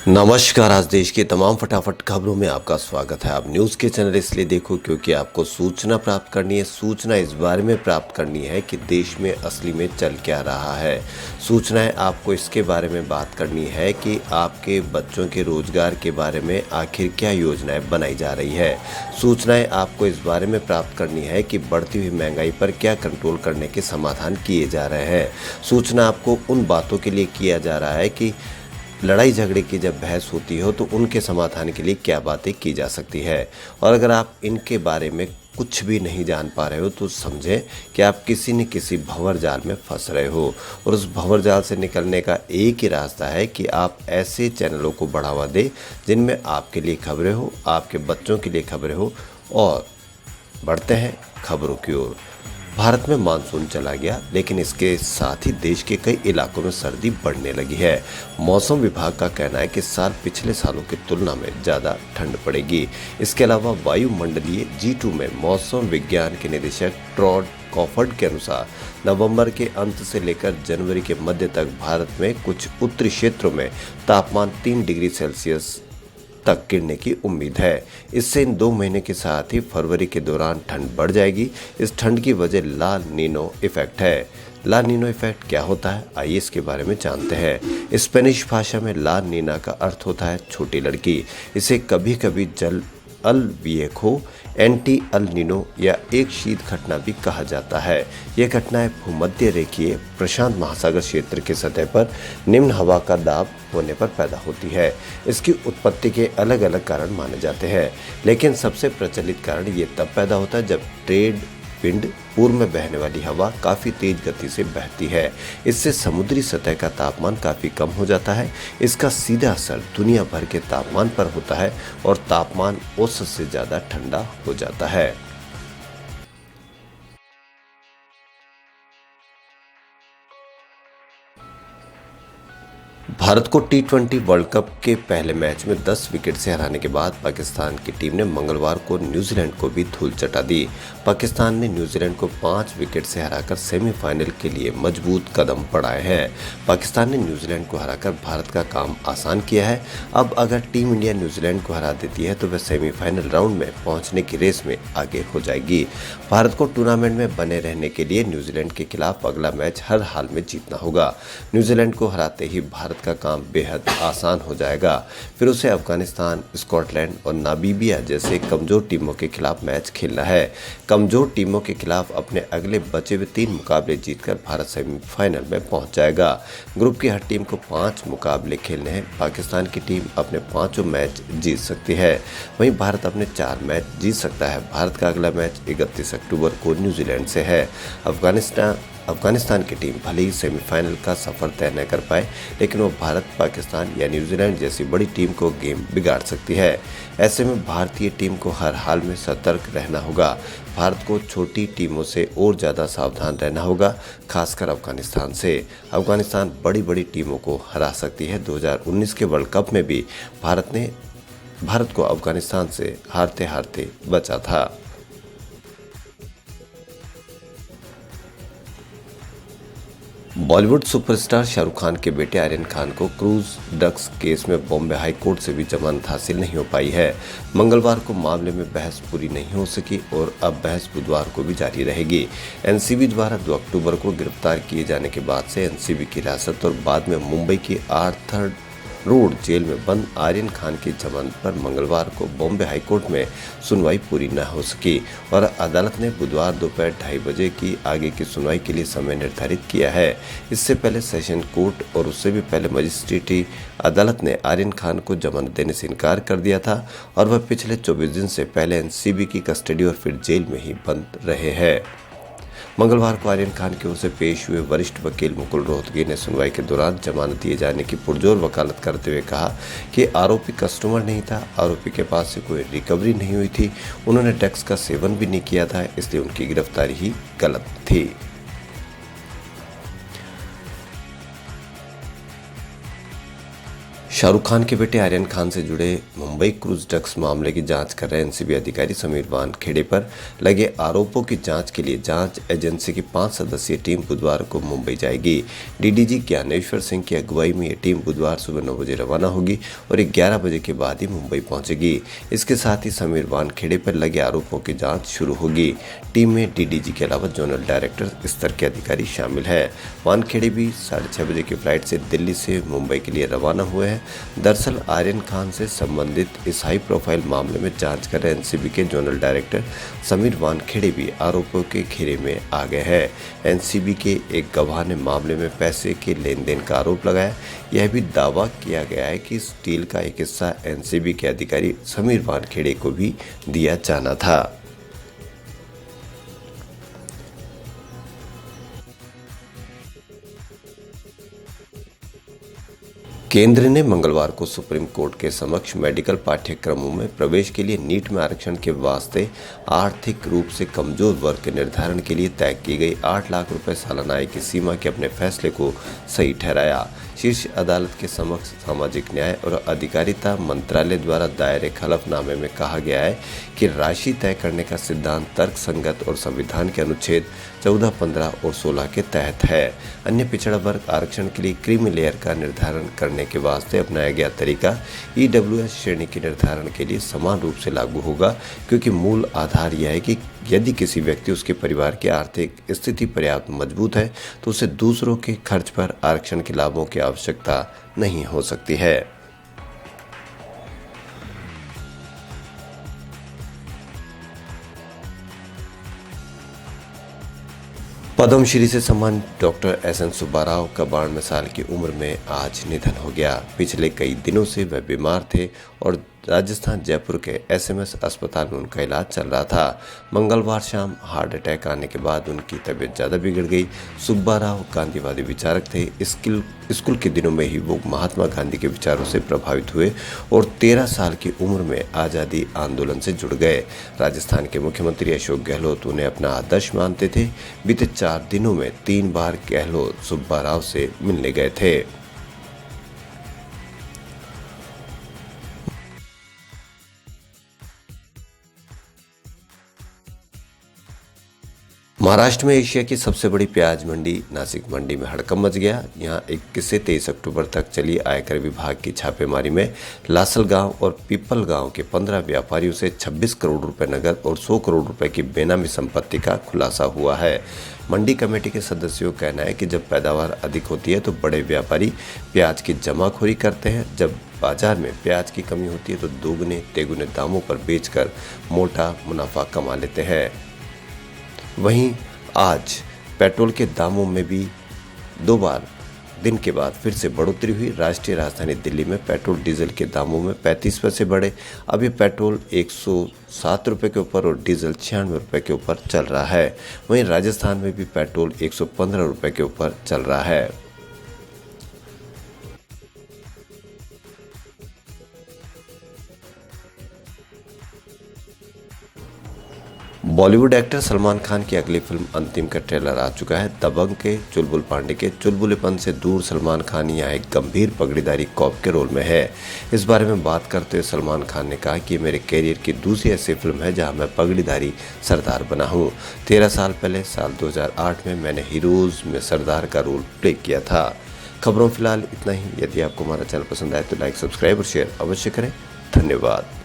नमस्कार। आज देश के तमाम फटाफट खबरों में आपका स्वागत है। आप न्यूज़ के चैनल इसलिए देखो क्योंकि आपको सूचना प्राप्त करनी है। सूचना इस बारे में प्राप्त करनी है कि देश में असली में चल क्या रहा है। सूचनाएं आपको इसके बारे में बात करनी है कि आपके बच्चों के रोजगार के बारे में आखिर क्या योजनाएं बनाई जा रही है। सूचनाएं आपको इस बारे में प्राप्त करनी है कि बढ़ती हुई महंगाई पर क्या कंट्रोल करने के समाधान किए जा रहे हैं। सूचना आपको उन बातों के लिए किया जा रहा है कि लड़ाई झगड़े की जब बहस होती हो तो उनके समाधान के लिए क्या बातें की जा सकती है। और अगर आप इनके बारे में कुछ भी नहीं जान पा रहे हो तो समझें कि आप किसी न किसी भंवर जाल में फंस रहे हो। और उस भंवर जाल से निकलने का एक ही रास्ता है कि आप ऐसे चैनलों को बढ़ावा दें जिनमें आपके लिए खबरें हो, आपके बच्चों के लिए खबरें हो। और बढ़ते हैं खबरों की ओर। भारत में मानसून चला गया, लेकिन इसके साथ ही देश के कई इलाकों में सर्दी बढ़ने लगी है। मौसम विभाग का कहना है कि इस साल पिछले सालों की तुलना में ज़्यादा ठंड पड़ेगी। इसके अलावा वायुमंडलीय G2 में मौसम विज्ञान के निदेशक टॉड कॉफर्ड के अनुसार नवंबर के अंत से लेकर जनवरी के मध्य तक भारत में कुछ उत्तरी क्षेत्रों में तापमान 3 डिग्री सेल्सियस तक गिरने की उम्मीद है। इससे इन 2 महीने के साथ ही फरवरी के दौरान ठंड बढ़ जाएगी। इस ठंड की वजह ला नीनो इफेक्ट है। ला नीनो इफेक्ट क्या होता है, आइए इसके बारे में जानते हैं। स्पेनिश भाषा में ला नीना का अर्थ होता है छोटी लड़की। इसे कभी कभी जल अल विएको, एंटी अल नीनो या एक शीत घटना भी कहा जाता है। यह घटनाएं भूमध्य रेखीय प्रशांत महासागर क्षेत्र के सतह पर निम्न हवा का दाब होने पर पैदा होती है। इसकी उत्पत्ति के अलग अलग कारण माने जाते हैं, लेकिन सबसे प्रचलित कारण ये तब पैदा होता है जब ट्रेड विंड, पूर्व में बहने वाली हवा काफ़ी तेज गति से बहती है। इससे समुद्री सतह का तापमान काफ़ी कम हो जाता है। इसका सीधा असर दुनिया भर के तापमान पर होता है और तापमान औसत से ज़्यादा ठंडा हो जाता है। भारत को T20 वर्ल्ड कप के पहले मैच में 10 विकेट से हराने के बाद पाकिस्तान की टीम ने मंगलवार को न्यूजीलैंड को भी धूल चटा दी। पाकिस्तान ने न्यूजीलैंड को 5 विकेट से हराकर सेमीफाइनल के लिए मजबूत कदम बढ़ाए हैं। पाकिस्तान ने न्यूजीलैंड को हराकर भारत का काम आसान किया है। अब अगर टीम इंडिया न्यूजीलैंड को हरा देती है तो वह सेमीफाइनल राउंड में पहुंचने की रेस में आगे हो जाएगी। भारत को टूर्नामेंट में बने रहने के लिए न्यूजीलैंड के खिलाफ अगला मैच हर हाल में जीतना होगा। न्यूजीलैंड को हराते ही भारत का काम बेहद आसान हो जाएगा। फिर उसे अफगानिस्तान, स्कॉटलैंड और नामीबिया जैसे कमजोर टीमों के खिलाफ मैच खेलना है। कमजोर टीमों के खिलाफ अपने अगले बचे हुए 3 मुकाबले जीतकर भारत सेमीफाइनल में पहुंच जाएगा। ग्रुप की हर टीम को 5 मुकाबले खेलने हैं। पाकिस्तान की टीम अपने 5 मैच जीत सकती है, वहीं भारत अपने 4 मैच जीत सकता है। भारत का अगला मैच 31 अक्टूबर को न्यूजीलैंड से है। अफगानिस्तान की टीम भले ही सेमीफाइनल का सफर तय न कर पाए, लेकिन वो भारत, पाकिस्तान या न्यूजीलैंड जैसी बड़ी टीम को गेम बिगाड़ सकती है। ऐसे में भारतीय टीम को हर हाल में सतर्क रहना होगा। भारत को छोटी टीमों से और ज़्यादा सावधान रहना होगा, खासकर अफगानिस्तान से। अफगानिस्तान बड़ी बड़ी टीमों को हरा सकती है। 2019 के वर्ल्ड कप में भी भारत को अफगानिस्तान से हारते हारते बचा था। बॉलीवुड सुपरस्टार शाहरुख खान के बेटे आर्यन खान को क्रूज ड्रग्स केस में बॉम्बे हाई कोर्ट से भी जमानत हासिल नहीं हो पाई है। मंगलवार को मामले में बहस पूरी नहीं हो सकी और अब बहस बुधवार को भी जारी रहेगी। एनसीबी द्वारा 2 अक्टूबर को गिरफ्तार किए जाने के बाद से एनसीबी की हिरासत और बाद में मुंबई की आर्थर रोड जेल में बंद आर्यन खान की जमानत पर मंगलवार को बॉम्बे हाईकोर्ट में सुनवाई पूरी न हो सकी और अदालत ने बुधवार दोपहर 2:30 बजे की आगे की सुनवाई के लिए समय निर्धारित किया है। इससे पहले सेशन कोर्ट और उससे भी पहले मजिस्ट्रेटी अदालत ने आर्यन खान को जमानत देने से इनकार कर दिया था और वह पिछले 24 दिन से पहले एनसीबी की कस्टडी और फिर जेल में ही बंद रहे हैं। मंगलवार को आर्यन खान की ओर से पेश हुए वरिष्ठ वकील मुकुल रोहतगी ने सुनवाई के दौरान जमानत दिए जाने की पुरजोर वकालत करते हुए कहा कि आरोपी कस्टमर नहीं था, आरोपी के पास से कोई रिकवरी नहीं हुई थी, उन्होंने ड्रग्स का सेवन भी नहीं किया था, इसलिए उनकी गिरफ्तारी ही गलत थी। शाहरुख खान के बेटे आर्यन खान से जुड़े मुंबई क्रूज ड्रग्स मामले की जांच कर रहे एनसीबी अधिकारी समीर वानखेड़े पर लगे आरोपों की जांच के लिए जांच एजेंसी की 5 सदस्यीय टीम बुधवार को मुंबई जाएगी। डीडीजी ज्ञानेश्वर सिंह की अगुवाई में ये टीम बुधवार सुबह 9 बजे रवाना होगी और 11 बजे के बाद ही मुंबई पहुंचेगी। इसके साथ ही समीर वानखेड़े पर लगे आरोपों की जाँच शुरू होगी। टीम में डीडीजी के अलावा जोनल डायरेक्टर स्तर के अधिकारी शामिल है। वानखेड़े भी 6:30 बजे की फ्लाइट से दिल्ली से मुंबई के लिए रवाना हुए हैं। दरअसल आर्यन खान से संबंधित इस हाई प्रोफाइल मामले में जांच कर रहे एनसीबी के जोनल डायरेक्टर समीर वानखेड़े भी आरोपों के घेरे में आ गए हैं। एनसीबी के एक गवाह ने मामले में पैसे के लेन देन का आरोप लगाया। यह भी दावा किया गया है कि इस डील का एक हिस्सा एनसीबी के अधिकारी समीर वानखेड़े को भी दिया जाना था। केंद्र ने मंगलवार को सुप्रीम कोर्ट के समक्ष मेडिकल पाठ्यक्रमों में प्रवेश के लिए नीट में आरक्षण के वास्ते आर्थिक रूप से कमजोर वर्ग के निर्धारण के लिए तय की गई 8 लाख रुपए सालाना आय की सीमा के अपने फैसले को सही ठहराया। शीर्ष अदालत के समक्ष सामाजिक न्याय और अधिकारिता मंत्रालय द्वारा दायर एक हलफनामे में कहा गया है कि राशि तय करने का सिद्धांत तर्कसंगत और संविधान के अनुच्छेद 14, 15 और 16 के तहत है। अन्य पिछड़ा वर्ग आरक्षण के लिए क्रीमी लेयर का निर्धारण करने के वास्ते अपनाया गया तरीका ईडब्ल्यूएस श्रेणी के निर्धारण के लिए समान रूप से लागू होगा, क्योंकि मूल आधार यह है कि यदि किसी व्यक्ति उसके परिवार की आर्थिक स्थिति पर्याप्त मजबूत है तो उसे दूसरों के खर्च पर आरक्षण के लाभों की आवश्यकता नहीं हो सकती है। पद्मश्री से सम्मानित डॉक्टर एस.एन. सुब्बा राव का 92 साल की उम्र में आज निधन हो गया। पिछले कई दिनों से वह बीमार थे और राजस्थान जयपुर के एसएमएस अस्पताल में उनका इलाज चल रहा था। मंगलवार शाम हार्ट अटैक आने के बाद उनकी तबीयत ज़्यादा बिगड़ गई। सुब्बा राव गांधीवादी विचारक थे। स्कूल के दिनों में ही वो महात्मा गांधी के विचारों से प्रभावित हुए और 13 साल की उम्र में आज़ादी आंदोलन से जुड़ गए। राजस्थान के मुख्यमंत्री अशोक गहलोत उन्हें अपना आदर्श मानते थे। बीते 4 दिनों में 3 बार गहलोत सुब्बा राव से मिलने गए थे। महाराष्ट्र में एशिया की सबसे बड़ी प्याज मंडी नासिक मंडी में हड़कंप मच गया। यहां 21 से 23 अक्टूबर तक चली आयकर विभाग की छापेमारी में लासल गांव और पीपल गांव के 15 व्यापारियों से 26 करोड़ रुपए नकद और 100 करोड़ रुपए की बेनामी संपत्ति का खुलासा हुआ है। मंडी कमेटी के सदस्यों का कहना है कि जब पैदावार अधिक होती है तो बड़े व्यापारी प्याज की जमाखोरी करते हैं। जब बाजार में प्याज की कमी होती है तो दोगुने तेगुने दामों पर बेचकर मोटा मुनाफा कमा लेते हैं। वहीं आज पेट्रोल के दामों में भी 2 बार दिन के बाद फिर से बढ़ोतरी हुई। राष्ट्रीय राजधानी दिल्ली में पेट्रोल डीजल के दामों में 35 पैसे बढ़े। अब ये पेट्रोल 107 रुपये के ऊपर और डीजल 96 रुपये के ऊपर चल रहा है। वहीं राजस्थान में भी पेट्रोल 115 रुपये के ऊपर चल रहा है। बॉलीवुड एक्टर सलमान खान की अगली फिल्म अंतिम का ट्रेलर आ चुका है। दबंग के चुलबुल पांडे के चुलबुलेपन से दूर सलमान खान यहाँ एक गंभीर पगड़ीदारी कॉप के रोल में है। इस बारे में बात करते हुए सलमान खान ने कहा कि मेरे कैरियर की दूसरी ऐसी फिल्म है जहाँ मैं पगड़ीदारी सरदार बना हूँ। 13 साल पहले साल 2008 में मैंने हीरोज में सरदार का रोल प्ले किया था। खबरों फिलहाल इतना ही। यदि आपको हमारा चैनल पसंद आए तो लाइक, सब्सक्राइब और शेयर अवश्य करें। धन्यवाद।